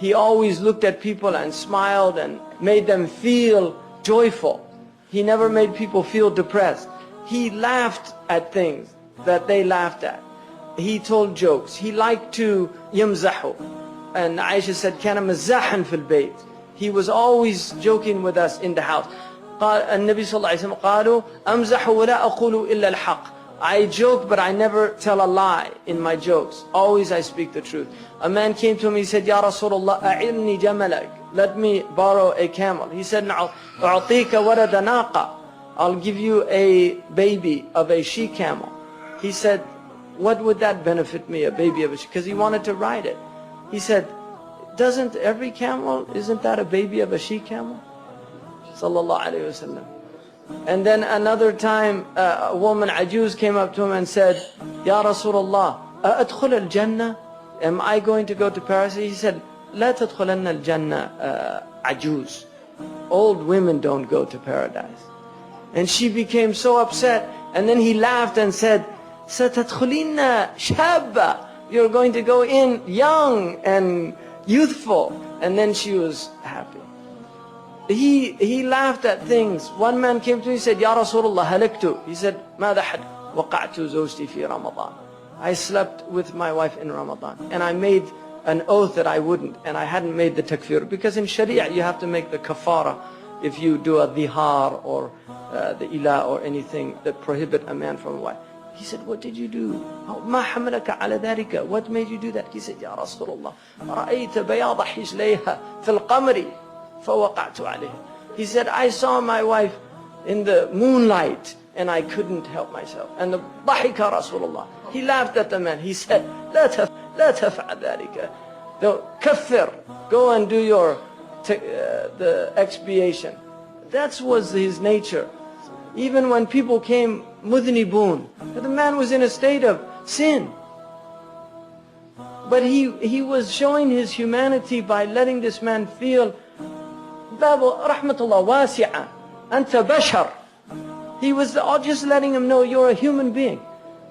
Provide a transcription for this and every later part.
He always looked at people and smiled and made them feel joyful. He never made people feel depressed. He laughed at things that they laughed at. He told jokes. He liked to yamzahu. And Aisha said, كان مزاحا في البيت. He was always joking with us in the house. قال النبي صلى الله عليه وسلم قالوا أمزح ولا أقول إلا الحق. I joke, but I never tell a lie in my jokes. Always I speak the truth. A man came to me, he said, Ya Rasulullah, أعرني جملك. Let me borrow a camel. He said, أعطيك ولد ناقة. I'll give you a baby of a she-camel. He said, what would that benefit me, a baby of a she? Because he wanted to ride it. He said, doesn't every camel, isn't that a baby of a she-camel? Sallallahu alayhi wasallam. And then another time, a woman, Ajuz, came up to him and said, Ya Rasulullah, أأدخل الجنة? Am I going to go to paradise? He said, لا تدخلن الجنة عجوز. Old women don't go to paradise. And she became so upset. And then he laughed and said, ستدخلين شابة. You're going to go in young and youthful. And then she was happy. He laughed at things. One man came to me and said, Ya Rasulullah, halaktu. He said, ماذا حد وقعت زوجتي في رمضان. I slept with my wife in Ramadan. And I made an oath that I wouldn't. And I hadn't made the takfir. Because in Sharia you have to make the kafara if you do a dhihar or the ilah or anything that prohibit a man from a wife. He said, what did you do? ما حملك على ذلك? What made you do that? He said, Ya Rasulullah, رأيت بياض حجليها في القمر فوقعت عليه. He said, I saw my wife in the moonlight and I couldn't help myself. And the ضحك Rasulullah. He laughed at the man. He said, لا تفعل ذلك. كفر. Go and do your the expiation. That was his nature. Even when people came mudhnibun, the man was in a state of sin. But he was showing his humanity by letting this man feel rahmatullah wasi'a, anta bashar. He was just letting him know, you're a human being.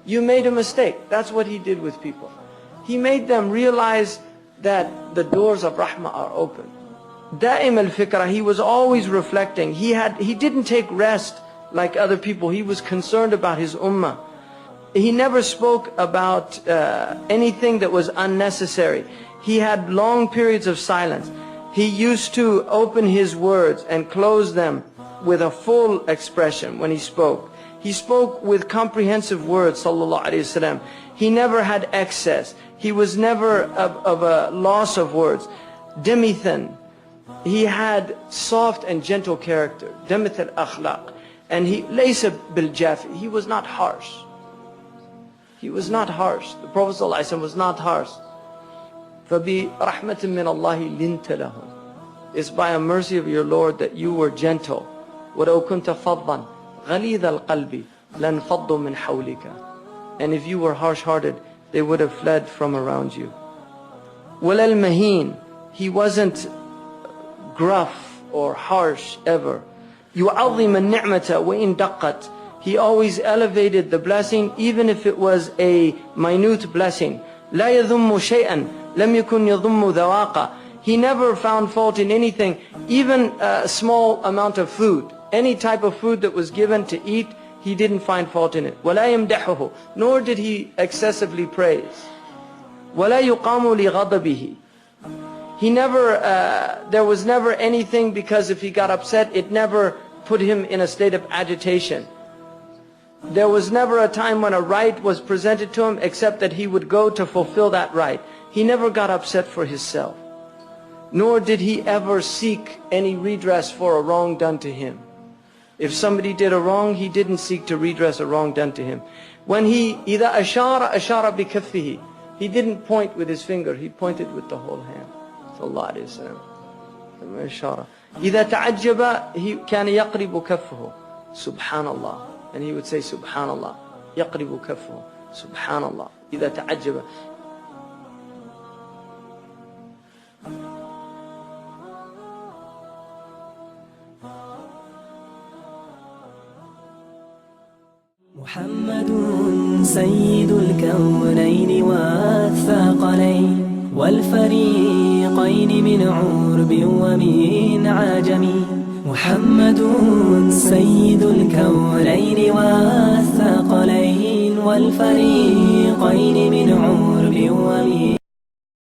You made a mistake. That's what he did with people. He made them realize that the doors of rahmah are open. Da'im al-fikra, he was always reflecting. He didn't take rest like other people. He was concerned about his ummah. He never spoke about anything that was unnecessary. He had long periods of silence. He used to open his words and close them with a full expression when he spoke. He spoke with comprehensive words, sallallahu alayhi wasallam. He never had excess. He was never of a loss of words. Demithan. He had soft and gentle character. Demith al-akhlaq. And he laysa bil-jafi. He was not harsh. He was not harsh. The Prophet ﷺ was not harsh. فَبِرَحْمَةٍ مِّنَ اللَّهِ لِنْتَ لَهُمْ. It's by a mercy of your Lord that you were gentle. وَلَوْ كُنْتَ فَضًّا غَلِيظَ الْقَلْبِ لَنْفَضُّ مِنْ حَوْلِكَ. And if you were harsh-hearted, they would have fled from around you. وَلَا الْمَهِينَ. He wasn't gruff or harsh ever. يُعَظِّمَ النِّعْمَةَ وَإِن دَقَّتْ. He always elevated the blessing even if it was a minute blessing. لا يذم شيئا لم يكن يذم ذواقا. He never found fault in anything, even a small amount of food. Any type of food that was given to eat, he didn't find fault in it. ولا يمدحه. Nor did he excessively praise. ولا يقام لغضبه. He never, there was never anything because if he got upset, it never put him in a state of agitation. There was never a time when a right was presented to him except that he would go to fulfill that right. He never got upset for himself. Nor did he ever seek any redress for a wrong done to him. If somebody did a wrong, he didn't seek to redress a wrong done to him. When he, إِذَا أَشَارَ أَشَارَ بِكَفِّهِ. He didn't point with his finger, he pointed with the whole hand. Sallallahu alayhi wa sallam. أشار. إِذَا تَعَجَّبَ he كَانَ يَقْرِبُ كَفَّهُ. Subhanallah. And he would say, Subhanallah. يَقْرِبُ كَفَّهُ. Subhanallah. إِذَا تَعَجَّبَ. محمد سيد الكونين والثقلين والفريقين من عرب ومن عجم. محمد سيد الكونين والثقلين والفريقين من عرب ومن